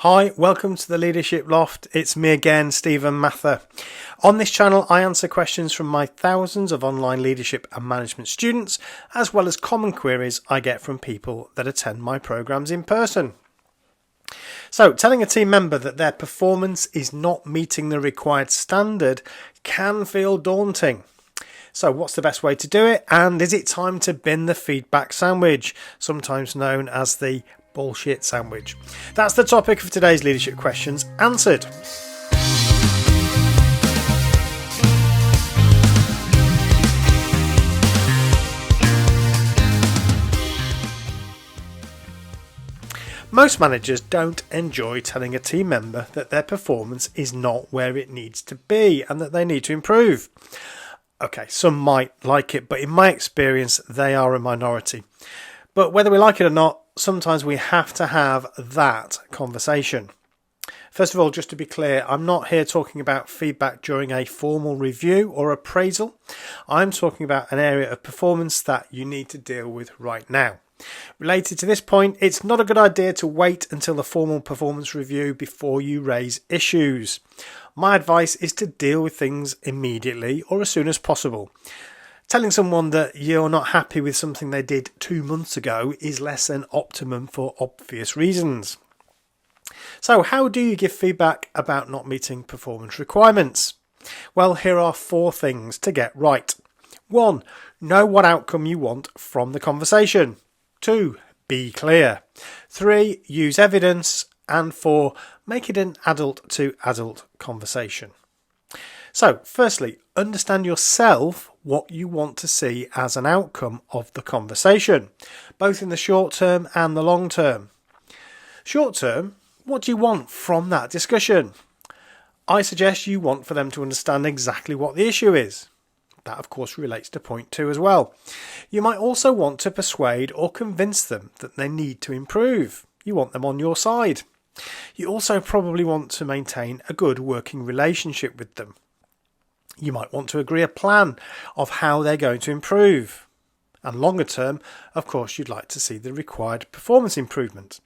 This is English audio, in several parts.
Hi, welcome to the Leadership Loft. It's me again, Stephen Mather. On this channel, I answer questions from my thousands of online leadership and management students, as well as common queries I get from people that attend my programs in person. So, telling a team member that their performance is not meeting the required standard can feel daunting. So, what's the best way to do it? And is it time to bin the feedback sandwich, sometimes known as the bullshit sandwich? That's the topic of today's leadership questions answered. Most managers don't enjoy telling a team member that their performance is not where it needs to be and that they need to improve. Okay, some might like it, but in my experience, they are a minority. But whether we like it or not, sometimes we have to have that conversation. First of all, just to be clear, I'm not here talking about feedback during a formal review or appraisal. I'm talking about an area of performance that you need to deal with right now. Related to this point, it's not a good idea to wait until the formal performance review before you raise issues. My advice is to deal with things immediately or as soon as possible. Telling someone that you're not happy with something they did 2 months ago is less than optimum for obvious reasons. So how do you give feedback about not meeting performance requirements? Well, here are 4 things to get right. 1. Know what outcome you want from the conversation. 2. Be clear. 3. Use evidence. And 4. Make it an adult-to-adult conversation. So, firstly, understand yourself what you want to see as an outcome of the conversation, both in the short term and the long term. Short term, what do you want from that discussion? I suggest you want for them to understand exactly what the issue is. That, of course, relates to point 2 as well. You might also want to persuade or convince them that they need to improve. You want them on your side. You also probably want to maintain a good working relationship with them. You might want to agree a plan of how they're going to improve. And longer term, of course, you'd like to see the required performance improvement.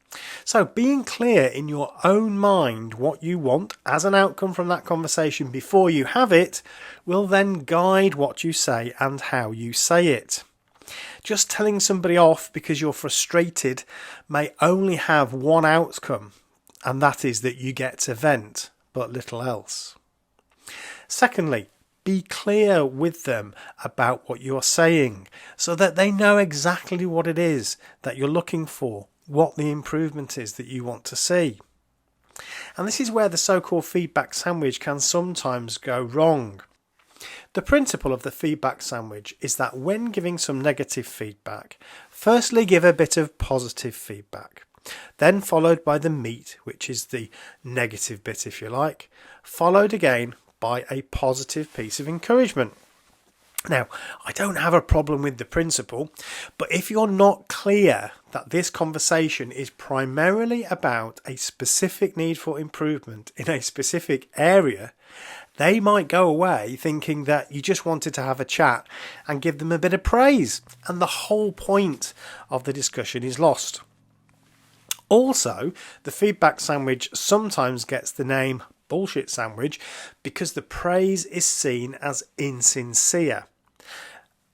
So being clear in your own mind what you want as an outcome from that conversation before you have it will then guide what you say and how you say it. Just telling somebody off because you're frustrated may only have one outcome, and that is that you get to vent, but little else. Secondly, be clear with them about what you're saying so that they know exactly what it is that you're looking for, what the improvement is that you want to see. And this is where the so-called feedback sandwich can sometimes go wrong. The principle of the feedback sandwich is that when giving some negative feedback, firstly give a bit of positive feedback, then followed by the meat, which is the negative bit if you like, followed again by a positive piece of encouragement. Now, I don't have a problem with the principle, but if you're not clear that this conversation is primarily about a specific need for improvement in a specific area, they might go away thinking that you just wanted to have a chat and give them a bit of praise, and the whole point of the discussion is lost. Also, the feedback sandwich sometimes gets the name bullshit sandwich because the praise is seen as insincere.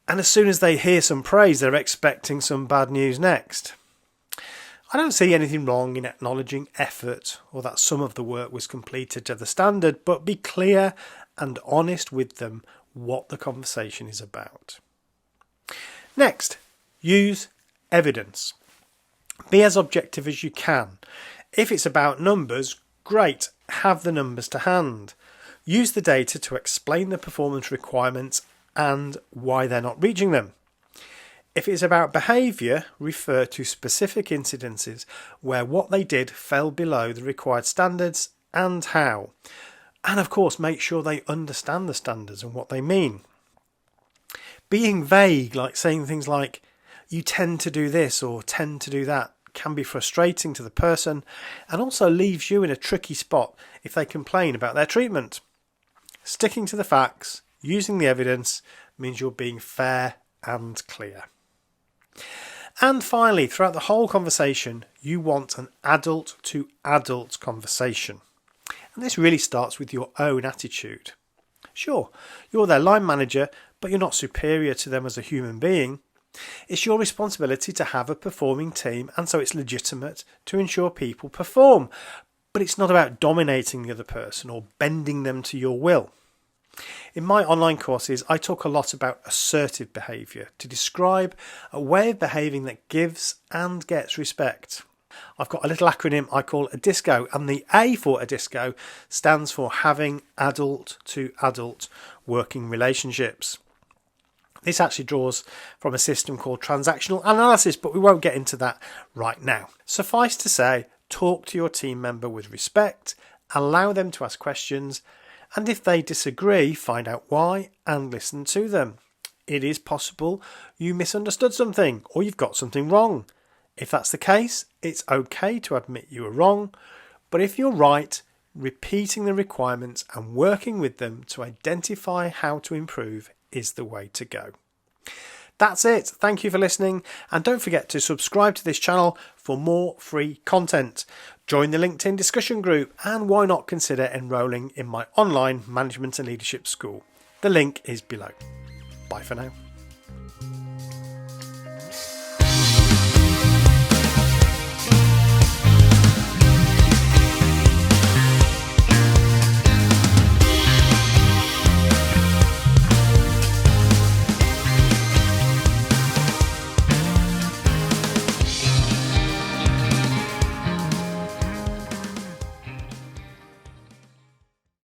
And as soon as they hear some praise, they're expecting some bad news next. I don't see anything wrong in acknowledging effort or that some of the work was completed to the standard, but be clear and honest with them what the conversation is about. Next, use evidence. Be as objective as you can. If it's about numbers, great, have the numbers to hand. Use the data to explain the performance requirements and why they're not reaching them. If it's about behaviour, refer to specific incidences where what they did fell below the required standards and how. And of course, make sure they understand the standards and what they mean. Being vague, like saying things like, you tend to do this or tend to do that, can be frustrating to the person and also leaves you in a tricky spot if they complain about their treatment. Sticking to the facts, using the evidence, means you're being fair and clear. And finally, throughout the whole conversation, you want an adult to adult conversation. And this really starts with your own attitude. Sure, you're their line manager, but you're not superior to them as a human being. It's your responsibility to have a performing team, and so it's legitimate to ensure people perform. But it's not about dominating the other person or bending them to your will. In my online courses, I talk a lot about assertive behaviour to describe a way of behaving that gives and gets respect. I've got a little acronym I call ADISCO, and the A for ADISCO stands for having adult to adult working relationships. This actually draws from a system called transactional analysis, but we won't get into that right now. Suffice to say, talk to your team member with respect, allow them to ask questions, and if they disagree, find out why and listen to them. It is possible you misunderstood something or you've got something wrong. If that's the case, it's okay to admit you were wrong, but if you're right, repeating the requirements and working with them to identify how to improve is the way to go. That's it. Thank you for listening, and don't forget to subscribe to this channel for more free content. Join the LinkedIn discussion group, and why not consider enrolling in my online management and leadership school. The link is below. Bye for now.